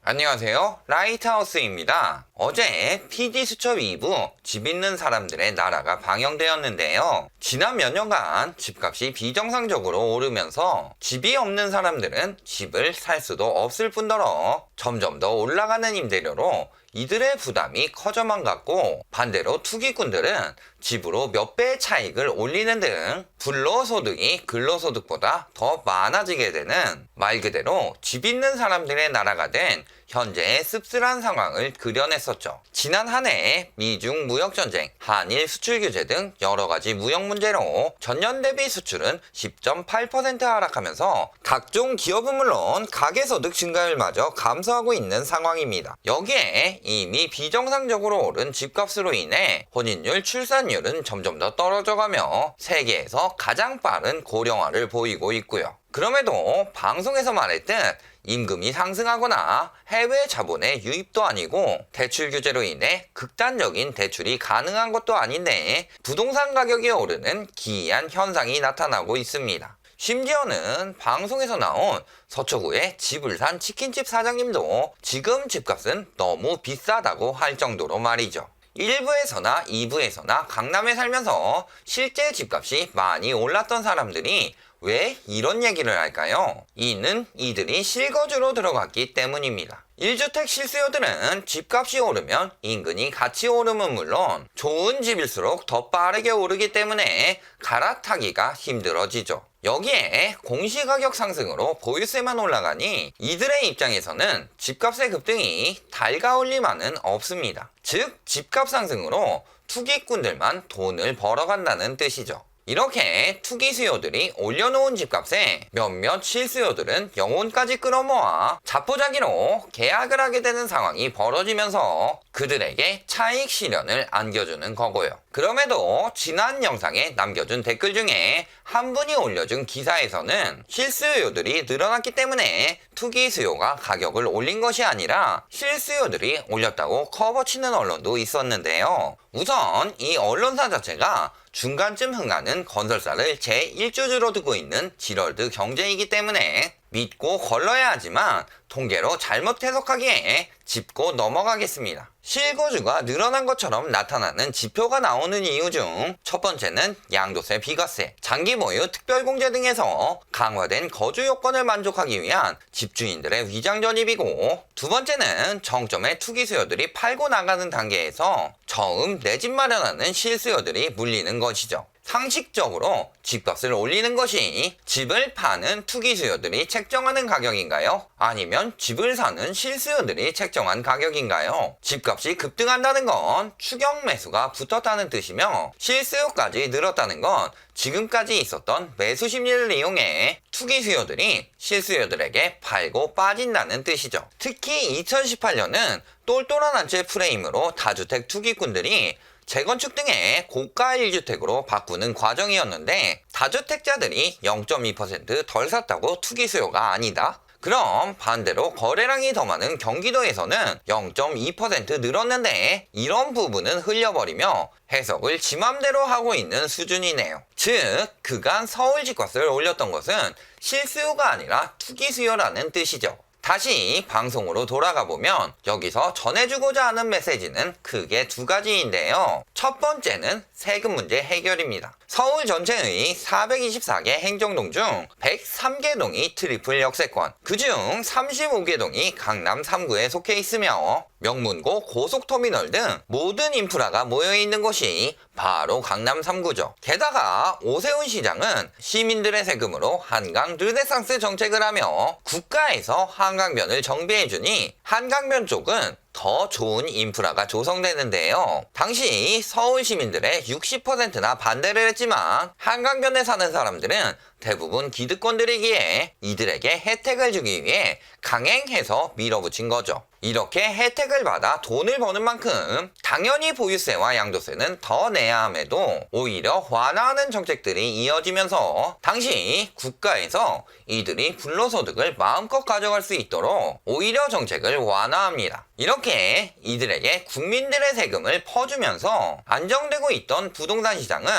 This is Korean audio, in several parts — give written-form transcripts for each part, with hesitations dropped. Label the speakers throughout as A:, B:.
A: 안녕하세요. 라이트하우스입니다. 어제 PD수첩 2부 집 있는 사람들의 나라가 방영되었는데요. 지난 몇 년간 집값이 비정상적으로 오르면서 집이 없는 사람들은 집을 살 수도 없을 뿐더러 점점 더 올라가는 임대료로 이들의 부담이 커져만 갔고, 반대로 투기꾼들은 집으로 몇 배의 차익을 올리는 등 불로소득이 근로소득보다 더 많아지게 되는, 말 그대로 집 있는 사람들의 나라가 된 현재의 씁쓸한 상황을 그려냈었죠. 지난 한 해 미중 무역전쟁, 한일 수출 규제 등 여러 가지 무역 문제로 전년 대비 수출은 10.8% 하락하면서 각종 기업은 물론 가계소득 증가율마저 감소하고 있는 상황입니다. 여기에 이미 비정상적으로 오른 집값으로 인해 혼인율, 출산율은 점점 더 떨어져가며 세계에서 가장 빠른 고령화를 보이고 있고요. 그럼에도 방송에서 말했듯 임금이 상승하거나 해외 자본의 유입도 아니고 대출 규제로 인해 극단적인 대출이 가능한 것도 아닌데 부동산 가격이 오르는 기이한 현상이 나타나고 있습니다. 심지어는 방송에서 나온 서초구의 집을 산 치킨집 사장님도 지금 집값은 너무 비싸다고 할 정도로 말이죠. 1부에서나 2부에서나 강남에 살면서 실제 집값이 많이 올랐던 사람들이 왜 이런 얘기를 할까요? 이는 이들이 실거주로 들어갔기 때문입니다. 1주택 실수요들은 집값이 오르면 인근이 같이 오르면 물론 좋은 집일수록 더 빠르게 오르기 때문에 갈아타기가 힘들어지죠. 여기에 공시가격 상승으로 보유세만 올라가니 이들의 입장에서는 집값의 급등이 달가올리만은 없습니다. 즉 집값 상승으로 투기꾼들만 돈을 벌어간다는 뜻이죠. 이렇게 투기 수요들이 올려놓은 집값에 몇몇 실수요들은 영혼까지 끌어모아 자포자기로 계약을 하게 되는 상황이 벌어지면서 그들에게 차익 실현을 안겨주는 거고요. 그럼에도 지난 영상에 남겨준 댓글 중에 한 분이 올려준 기사에서는 실수요들이 늘어났기 때문에 투기 수요가 가격을 올린 것이 아니라 실수요들이 올렸다고 커버치는 언론도 있었는데요. 우선 이 언론사 자체가 중간쯤 흥하는 건설사를 제1주주로 두고 있는 지럴드 경제이기 때문에 믿고 걸러야 하지만 통계로 잘못 해석하기에 짚고 넘어가겠습니다. 실거주가 늘어난 것처럼 나타나는 지표가 나오는 이유 중 첫 번째는 양도세, 비과세, 장기 보유, 특별공제 등에서 강화된 거주 요건을 만족하기 위한 집주인들의 위장 전입이고, 두 번째는 정점의 투기 수요들이 팔고 나가는 단계에서 처음 내 집 마련하는 실수요들이 물리는 것이죠. 상식적으로 집값을 올리는 것이 집을 파는 투기 수요들이 책정하는 가격인가요? 아니면 집을 사는 실수요들이 책정한 가격인가요? 집값이 급등한다는 건 추격 매수가 붙었다는 뜻이며 실수요까지 늘었다는 건 지금까지 있었던 매수 심리를 이용해 투기 수요들이 실수요들에게 팔고 빠진다는 뜻이죠. 특히 2018년은 똘똘한 한 채 프레임으로 다주택 투기꾼들이 재건축 등의 고가 1주택으로 바꾸는 과정이었는데 다주택자들이 0.2% 덜 샀다고 투기 수요가 아니다? 그럼 반대로 거래량이 더 많은 경기도에서는 0.2% 늘었는데 이런 부분은 흘려버리며 해석을 지 맘대로 하고 있는 수준이네요. 즉 그간 서울 집값을 올렸던 것은 실수요가 아니라 투기 수요라는 뜻이죠. 다시 방송으로 돌아가 보면 여기서 전해주고자 하는 메시지는 크게 두 가지인데요. 첫 번째는 세금 문제 해결입니다. 서울 전체의 424개 행정동 중 103개 동이 트리플 역세권, 그중 35개 동이 강남 3구에 속해 있으며 명문고, 고속터미널 등 모든 인프라가 모여있는 곳이 바로 강남 3구죠. 게다가 오세훈 시장은 시민들의 세금으로 한강 르네상스 정책을 하며 국가에서 한강변을 정비해주니 한강변 쪽은 더 좋은 인프라가 조성되는데요. 당시 서울 시민들의 60%나 반대를 했지만 한강변에 사는 사람들은 대부분 기득권들이기에 이들에게 혜택을 주기 위해 강행해서 밀어붙인 거죠. 이렇게 혜택을 받아 돈을 버는 만큼 당연히 보유세와 양도세는 더 내야 함에도 오히려 완화하는 정책들이 이어지면서 당시 국가에서 이들이 불로소득을 마음껏 가져갈 수 있도록 오히려 정책을 완화합니다. 이렇게 이들에게 국민들의 세금을 퍼주면서 안정되고 있던 부동산 시장은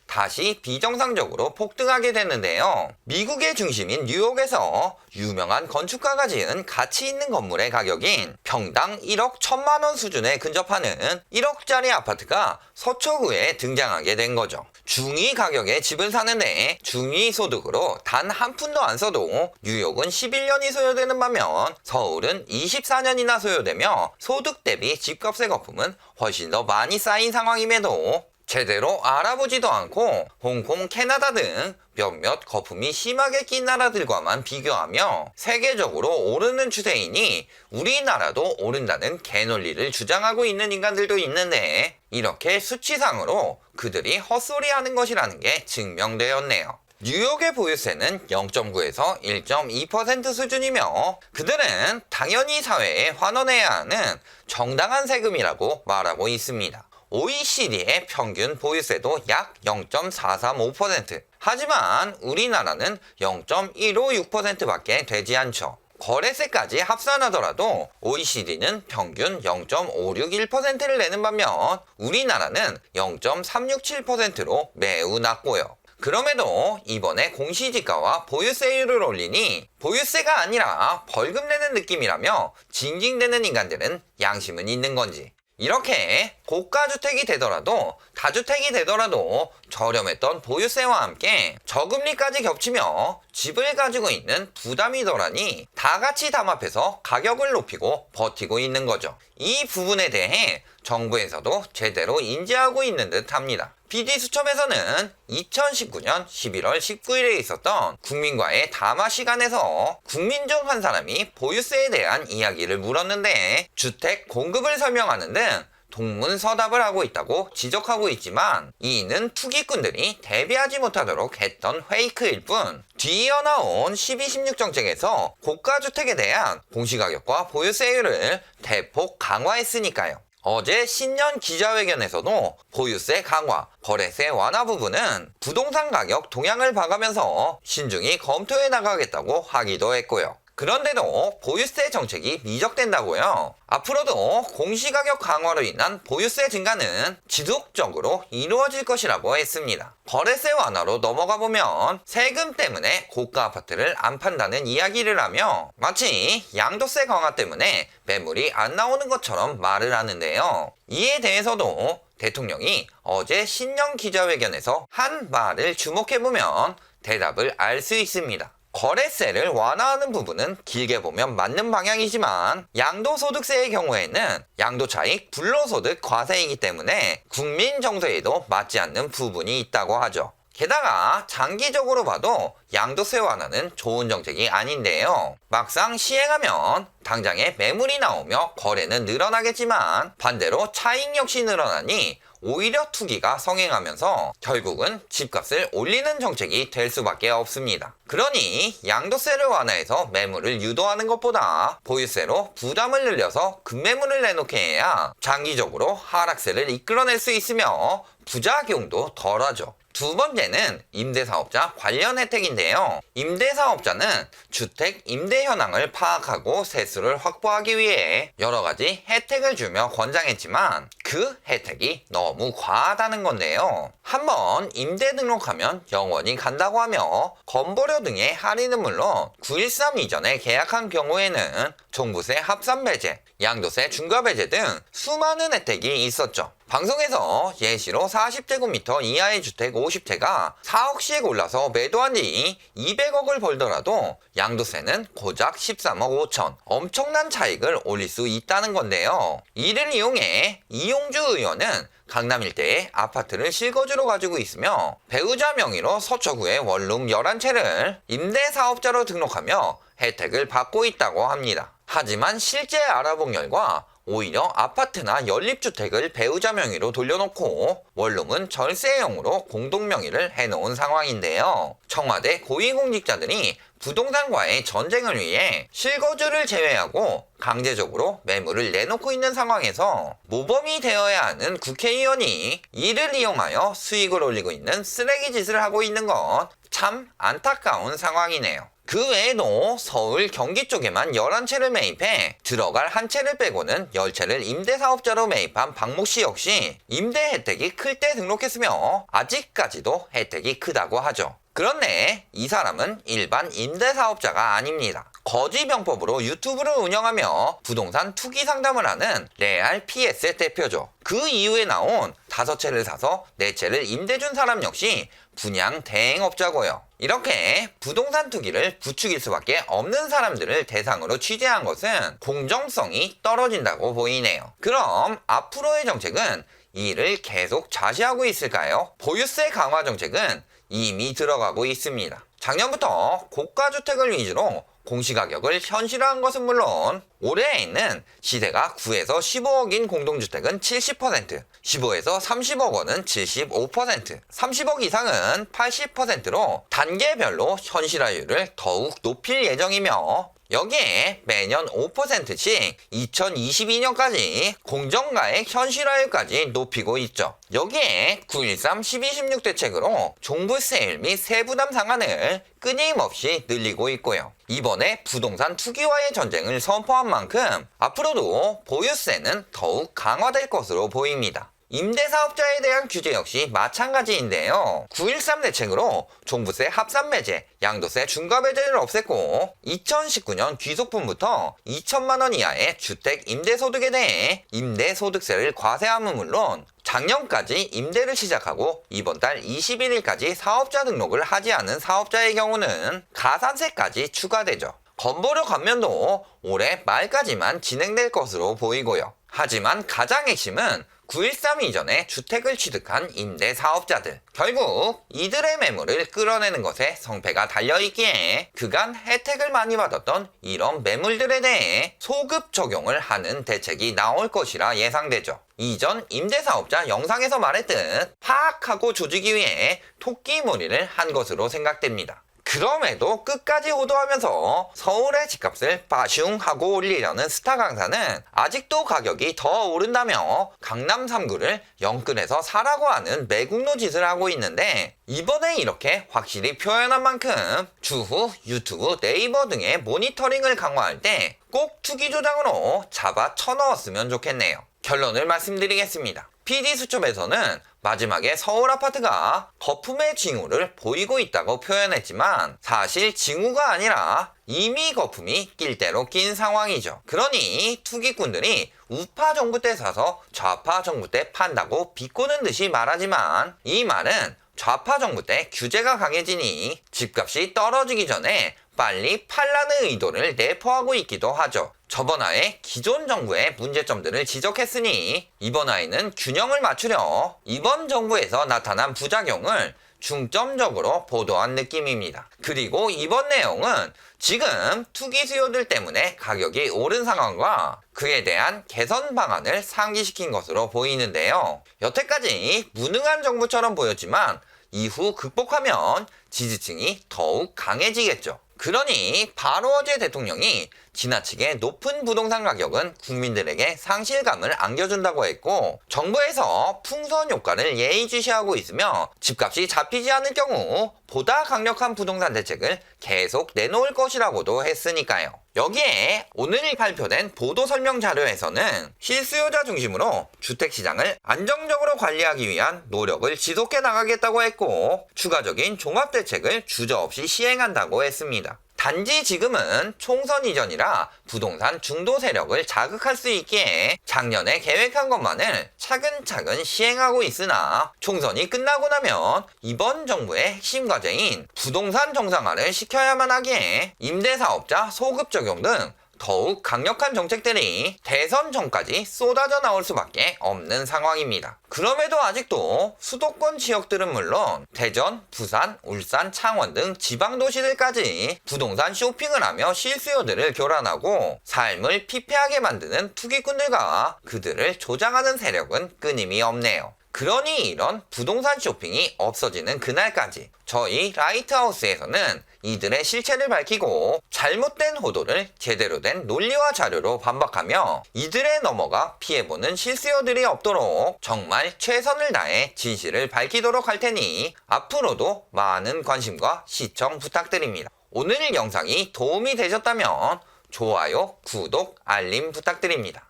A: 다시 비정상적으로 폭등하게 됐는데요. 미국의 중심인 뉴욕에서 유명한 건축가가 지은 가치 있는 건물의 가격인 평당 1억 1천만 원 수준에 근접하는 1억짜리 아파트가 서초구에 등장하게 된 거죠. 중위 가격의 집을 사는데 중위 소득으로 단 한 푼도 안 써도 뉴욕은 11년이 소요되는 반면 서울은 24년이나 소요되며 소득 대비 집값의 거품은 훨씬 더 많이 쌓인 상황임에도 제대로 알아보지도 않고 홍콩, 캐나다 등 몇몇 거품이 심하게 낀 나라들과만 비교하며 세계적으로 오르는 추세이니 우리나라도 오른다는 개논리를 주장하고 있는 인간들도 있는데 이렇게 수치상으로 그들이 헛소리하는 것이라는 게 증명되었네요. 뉴욕의 보유세는 0.9에서 1.2% 수준이며 그들은 당연히 사회에 환원해야 하는 정당한 세금이라고 말하고 있습니다. OECD의 평균 보유세도 약 0.435%. 하지만 우리나라는 0.156%밖에 되지 않죠. 거래세까지 합산하더라도 OECD는 평균 0.561%를 내는 반면 우리나라는 0.367%로 매우 낮고요. 그럼에도 이번에 공시지가와 보유세율을 올리니 보유세가 아니라 벌금 내는 느낌이라며 징징대는 인간들은 양심은 있는 건지 이렇게 고가주택이 되더라도 다주택이 되더라도 저렴했던 보유세와 함께 저금리까지 겹치며 집을 가지고 있는 부담이더라니 다 같이 담합해서 가격을 높이고 버티고 있는 거죠. 이 부분에 대해 정부에서도 제대로 인지하고 있는 듯 합니다. PD수첩에서는 2019년 11월 19일에 있었던 국민과의 담화 시간에서 국민 중 한 사람이 보유세에 대한 이야기를 물었는데 주택 공급을 설명하는 등 동문서답을 하고 있다고 지적하고 있지만 이는 투기꾼들이 대비하지 못하도록 했던 페이크일 뿐 뒤이어 나온 12.16 정책에서 고가주택에 대한 공시가격과 보유세율을 대폭 강화했으니까요. 어제 신년 기자회견에서도 보유세 강화, 거래세 완화 부분은 부동산 가격 동향을 봐가면서 신중히 검토해 나가겠다고 하기도 했고요. 그런데도 보유세 정책이 미적된다고요. 앞으로도 공시가격 강화로 인한 보유세 증가는 지속적으로 이루어질 것이라고 했습니다. 거래세 완화로 넘어가 보면 세금 때문에 고가 아파트를 안 판다는 이야기를 하며 마치 양도세 강화 때문에 매물이 안 나오는 것처럼 말을 하는데요. 이에 대해서도 대통령이 어제 신년 기자회견에서 한 말을 주목해보면 대답을 알 수 있습니다. 거래세를 완화하는 부분은 길게 보면 맞는 방향이지만 양도소득세의 경우에는 양도차익 불로소득 과세이기 때문에 국민 정서에도 맞지 않는 부분이 있다고 하죠. 게다가 장기적으로 봐도 양도세 완화는 좋은 정책이 아닌데요. 막상 시행하면 당장에 매물이 나오며 거래는 늘어나겠지만 반대로 차익 역시 늘어나니 오히려 투기가 성행하면서 결국은 집값을 올리는 정책이 될 수밖에 없습니다. 그러니 양도세를 완화해서 매물을 유도하는 것보다 보유세로 부담을 늘려서 급매물을 내놓게 해야 장기적으로 하락세를 이끌어낼 수 있으며 부작용도 덜하죠. 두 번째는 임대사업자 관련 혜택인데요. 임대사업자는 주택 임대 현황을 파악하고 세수를 확보하기 위해 여러 가지 혜택을 주며 권장했지만 그 혜택이 너무 과하다는 건데요. 한번 임대 등록하면 영원히 간다고 하며 건보료 등의 할인은 물론 9.13 이전에 계약한 경우에는 종부세 합산 배제, 양도세 중과 배제 등 수많은 혜택이 있었죠. 방송에서 예시로 40제곱미터 이하의 주택 50채가 4억씩 올라서 매도한 뒤 200억을 벌더라도 양도세는 고작 13억 5천, 엄청난 차익을 올릴 수 있다는 건데요. 이를 이용해 이용주 의원은 강남 일대에 아파트를 실거주로 가지고 있으며 배우자 명의로 서초구에 원룸 11채를 임대사업자로 등록하며 혜택을 받고 있다고 합니다. 하지만 실제 알아본 결과 오히려 아파트나 연립주택을 배우자 명의로 돌려놓고 원룸은 절세형으로 공동명의를 해놓은 상황인데요. 청와대 고위공직자들이 부동산과의 전쟁을 위해 실거주를 제외하고 강제적으로 매물을 내놓고 있는 상황에서 모범이 되어야 하는 국회의원이 이를 이용하여 수익을 올리고 있는 쓰레기 짓을 하고 있는 건 참 안타까운 상황이네요. 그 외에도 서울, 경기 쪽에만 11채를 매입해 들어갈 한 채를 빼고는 10채를 임대사업자로 매입한 박모 씨 역시 임대 혜택이 클 때 등록했으며 아직까지도 혜택이 크다고 하죠. 그런데 이 사람은 일반 임대사업자가 아닙니다. 거지병법으로 유튜브를 운영하며 부동산 투기 상담을 하는 레알 PS의 대표죠. 그 이후에 나온 5채를 사서 4채를 임대 준 사람 역시 분양 대행업자고요. 이렇게 부동산 투기를 부추길 수밖에 없는 사람들을 대상으로 취재한 것은 공정성이 떨어진다고 보이네요. 그럼 앞으로의 정책은 이를 계속 좌시하고 있을까요? 보유세 강화 정책은 이미 들어가고 있습니다. 작년부터 고가주택을 위주로 공시가격을 현실화한 것은 물론 올해에는 시세가 9에서 15억인 공동주택은 70%, 15에서 30억 원은 75%, 30억 이상은 80%로 단계별로 현실화율을 더욱 높일 예정이며 여기에 매년 5%씩 2022년까지 공정가액 현실화율까지 높이고 있죠. 여기에 913 1216 대책으로 종부세율 및 세부담 상한을 끊임없이 늘리고 있고요. 이번에 부동산 투기와의 전쟁을 선포한 만큼 앞으로도 보유세는 더욱 강화될 것으로 보입니다. 임대사업자에 대한 규제 역시 마찬가지인데요. 913 대책으로 종부세 합산매제, 양도세 중과배제를 없앴고 2019년 귀속분부터 2천만 원 이하의 주택 임대소득에 대해 임대소득세를 과세함은 물론 작년까지 임대를 시작하고 이번 달 21일까지 사업자 등록을 하지 않은 사업자의 경우는 가산세까지 추가되죠. 건보료 감면도 올해 말까지만 진행될 것으로 보이고요. 하지만 가장 핵심은 913 이전에 주택을 취득한 임대사업자들, 결국 이들의 매물을 끌어내는 것에 성패가 달려있기에 그간 혜택을 많이 받았던 이런 매물들에 대해 소급 적용을 하는 대책이 나올 것이라 예상되죠. 이전 임대사업자 영상에서 말했듯 파악하고 조지기 위해 토끼몰이를 한 것으로 생각됩니다. 그럼에도 끝까지 호도하면서 서울의 집값을 빠슝 하고 올리려는 스타 강사는 아직도 가격이 더 오른다며 강남 3구를 영끌해서 사라고 하는 매국노 짓을 하고 있는데 이번에 이렇게 확실히 표현한 만큼 추후 유튜브, 네이버 등의 모니터링을 강화할 때 꼭 투기 조장으로 잡아 쳐넣었으면 좋겠네요. 결론을 말씀드리겠습니다. PD수첩에서는 마지막에 서울 아파트가 거품의 징후를 보이고 있다고 표현했지만 사실 징후가 아니라 이미 거품이 낄 대로 낀 상황이죠. 그러니 투기꾼들이 우파 정부 때 사서 좌파 정부 때 판다고 비꼬는 듯이 말하지만 이 말은 좌파 정부 때 규제가 강해지니 집값이 떨어지기 전에 빨리 팔라는 의도를 내포하고 있기도 하죠. 저번 화에 기존 정부의 문제점들을 지적했으니 이번 화에는 균형을 맞추려 이번 정부에서 나타난 부작용을 중점적으로 보도한 느낌입니다. 그리고 이번 내용은 지금 투기 수요들 때문에 가격이 오른 상황과 그에 대한 개선 방안을 상기시킨 것으로 보이는데요. 여태까지 무능한 정부처럼 보였지만 이후 극복하면 지지층이 더욱 강해지겠죠. 그러니 바로 어제 대통령이 지나치게 높은 부동산 가격은 국민들에게 상실감을 안겨준다고 했고 정부에서 풍선 효과를 예의주시하고 있으며 집값이 잡히지 않을 경우 보다 강력한 부동산 대책을 계속 내놓을 것이라고도 했으니까요. 여기에 오늘 발표된 보도 설명 자료에서는 실수요자 중심으로 주택시장을 안정적으로 관리하기 위한 노력을 지속해 나가겠다고 했고 추가적인 종합대책을 주저없이 시행한다고 했습니다. 단지 지금은 총선 이전이라 부동산 중도 세력을 자극할 수 있기에 작년에 계획한 것만을 차근차근 시행하고 있으나 총선이 끝나고 나면 이번 정부의 핵심 과제인 부동산 정상화를 시켜야만 하기에 임대사업자 소급 적용 등 더욱 강력한 정책들이 대선 전까지 쏟아져 나올 수밖에 없는 상황입니다. 그럼에도 아직도 수도권 지역들은 물론 대전, 부산, 울산, 창원 등 지방도시들까지 부동산 쇼핑을 하며 실수요들을 교란하고 삶을 피폐하게 만드는 투기꾼들과 그들을 조장하는 세력은 끊임이 없네요. 그러니 이런 부동산 쇼핑이 없어지는 그날까지 저희 라이트하우스에서는 이들의 실체를 밝히고 잘못된 호도를 제대로 된 논리와 자료로 반박하며 이들의 넘어가 피해보는 실수요들이 없도록 정말 최선을 다해 진실을 밝히도록 할 테니 앞으로도 많은 관심과 시청 부탁드립니다. 오늘 영상이 도움이 되셨다면 좋아요, 구독, 알림 부탁드립니다.